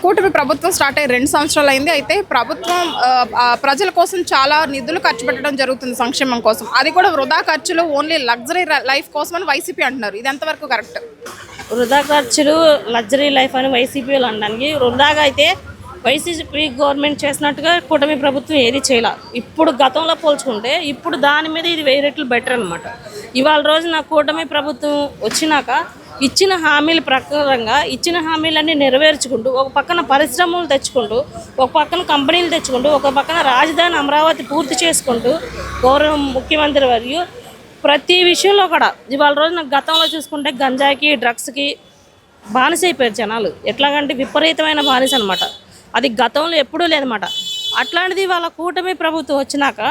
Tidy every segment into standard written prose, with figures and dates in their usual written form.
కూటమి ప్రభుత్వం స్టార్ట్ అయ్యి 2 సంవత్సరాలు అయింది. అయితే ప్రభుత్వం ప్రజల కోసం చాలా నిధులు ఖర్చు పెట్టడం జరుగుతుంది సంక్షేమం కోసం. అది కూడా వృధా ఖర్చులు, ఓన్లీ లగ్జరీ లైఫ్ కోసం అని వైసీపీ అంటున్నారు. ఇది ఎంతవరకు కరెక్ట్? వృధా ఖర్చులు, లగ్జరీ లైఫ్ అని వైసీపీలు అనడానికి వృధాగా అయితే వైసీపీ గవర్నమెంట్ చేసినట్టుగా కూటమి ప్రభుత్వం ఏది చేయాల. ఇప్పుడు గతంలో పోల్చుకుంటే ఇప్పుడు దాని మీద ఇది 1000 రెట్లు బెటర్ అనమాట. ఇవాళ రోజున కూటమి ప్రభుత్వం వచ్చినాక ఇచ్చిన హామీల ప్రకారంగా ఇచ్చిన హామీలన్నీ నెరవేర్చుకుంటూ ఒక పక్కన పరిశ్రమలు తెచ్చుకుంటూ, ఒక పక్కన కంపెనీలు తెచ్చుకుంటూ, ఒక పక్కన రాజధాని అమరావతి పూర్తి చేసుకుంటూ గౌరవ ముఖ్యమంత్రి వర్యు ప్రతి విషయంలో కూడా ఇవాళ రోజున గతంలో చూసుకుంటే గంజాయికి, డ్రగ్స్కి బానిస అయిపోయారు జనాలు. ఎట్లాగంటే విపరీతమైన బానిస అనమాట. అది గతంలో ఎప్పుడూ లేదన్నమాట. అట్లాంటిది వాళ్ళ కూటమి ప్రభుత్వం వచ్చినాక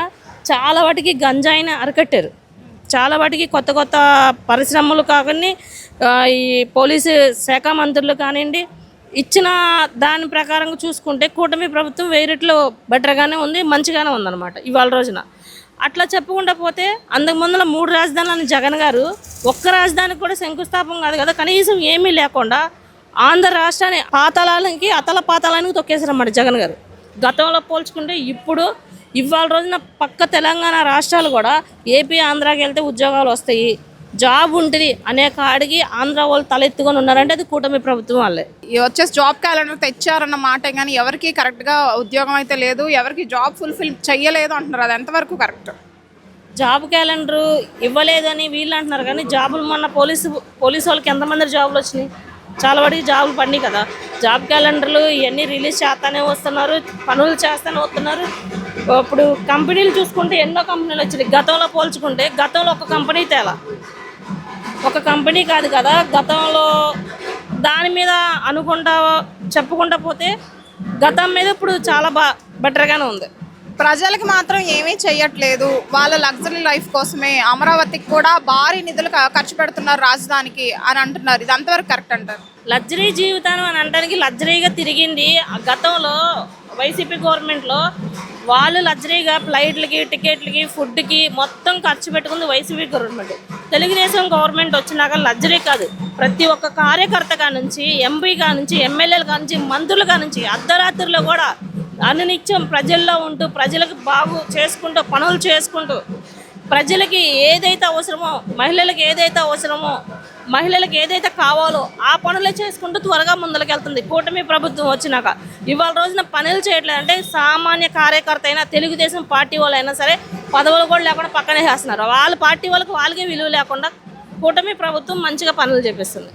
చాలా వాటికి గంజాయిని అరికట్టారు. చాలా వాటికి కొత్త కొత్త పరిశ్రమలు కాకుండా ఈ పోలీసు శాఖ మంత్రులు కానివ్వండి, ఇచ్చిన దాని ప్రకారంగా చూసుకుంటే కూటమి ప్రభుత్వం 1000 రెట్లు బెటర్గానే ఉంది, మంచిగానే ఉందన్నమాట ఇవాళ రోజున. అట్లా చెప్పుకుంటా పోతే అంతకు ముందుల 3 రాజధానులని జగన్ గారు ఒక్క రాజధానికి కూడా శంకుస్థాపన కాదు కదా, కనీసం ఏమీ లేకుండా ఆంధ్ర రాష్ట్రాన్ని పాతాళానికి అతల పాతాళానికి తొక్కేశారన్నమాట జగన్ గారు. గతంలో పోల్చుకుంటే ఇప్పుడు ఇవాళ రోజున పక్క తెలంగాణ రాష్ట్రాలు కూడా ఏపీ, ఆంధ్రాకి వెళ్తే ఉద్యోగాలు వస్తాయి, జాబ్ ఉంటుంది అనే కాడికి ఆంధ్ర వాళ్ళు తలెత్తుకొని ఉన్నారంటే అది కూటమి ప్రభుత్వం వాళ్ళే. వచ్చేసి జాబ్ క్యాలెండర్ తెచ్చారన్న మాట, కానీ ఎవరికి కరెక్ట్గా ఉద్యోగం అయితే లేదు, ఎవరికి జాబ్ ఫుల్ఫిల్ చెయ్యలేదు అంటున్నారు. అది ఎంతవరకు కరెక్ట్? జాబ్ క్యాలెండర్ ఇవ్వలేదని వీళ్ళు అంటున్నారు, కానీ జాబులు మొన్న పోలీసు వాళ్ళకి ఎంతమంది జాబులు వచ్చినాయి? చాలా వాటికి జాబులు పడినాయి కదా. జాబ్ క్యాలెండర్లు ఇవన్నీ రిలీజ్ చేస్తూనే వస్తున్నారు, పనులు చేస్తూనే వస్తున్నారు. ఇప్పుడు కంపెనీలు చూసుకుంటే ఎన్నో కంపెనీలు వచ్చినాయి. గతంలో పోల్చుకుంటే గతంలో ఒక కంపెనీ తేలా, ఒక కంపెనీ కాదు కదా. గతంలో దాని మీద అనుకుంటా చెప్పుకుంటా పోతే గతం మీద ఇప్పుడు చాలా బెటర్గానే ఉంది. ప్రజలకి మాత్రం ఏమీ చెయ్యట్లేదు, వాళ్ళ లగ్జరీ లైఫ్ కోసమే అమరావతికి కూడా భారీ నిధులు ఖర్చు పెడుతున్నారు రాజధానికి అని అంటున్నారు. ఇది అంతవరకు కరెక్ట్ అంటారు? లగ్జరీ జీవితాన్ని అని అనడానికి లగ్జరీగా తిరిగింది గతంలో వైసీపీ గవర్నమెంట్లో. వాళ్ళు లగ్జరీగా ఫ్లైట్లకి, టికెట్లకి, ఫుడ్కి మొత్తం ఖర్చు పెట్టుకుంది వైసీపీ గవర్నమెంట్. తెలుగుదేశం గవర్నమెంట్ వచ్చినాక లగ్జరీ కాదు, ప్రతి ఒక్క కార్యకర్త కానుంచి, ఎంపీ కానుంచి, ఎమ్మెల్యేలు కానుంచి, మంత్రులు కానుంచి అర్ధరాత్రిలో కూడా అనునిత్యం ప్రజల్లో ఉంటూ ప్రజలకు బాగు చేసుకుంటూ పనులు చేసుకుంటూ ప్రజలకి ఏదైతే అవసరమో, మహిళలకు ఏదైతే అవసరమో, మహిళలకు ఏదైతే కావాలో ఆ పనులే చేసుకుంటూ త్వరగా ముందరకెళ్తుంది కూటమి ప్రభుత్వం వచ్చినాక. ఇవాళ రోజున పనులు చేయట్లేదు అంటే సామాన్య కార్యకర్త అయినా, తెలుగుదేశం పార్టీ వాళ్ళు అయినా సరే పదవులు కూడా లేకుండా పక్కనే చేస్తున్నారు. వాళ్ళ పార్టీ వాళ్ళకి వాళ్ళకే విలువ లేకుండా కూటమి ప్రభుత్వం మంచిగా పనులు చేపిస్తుంది.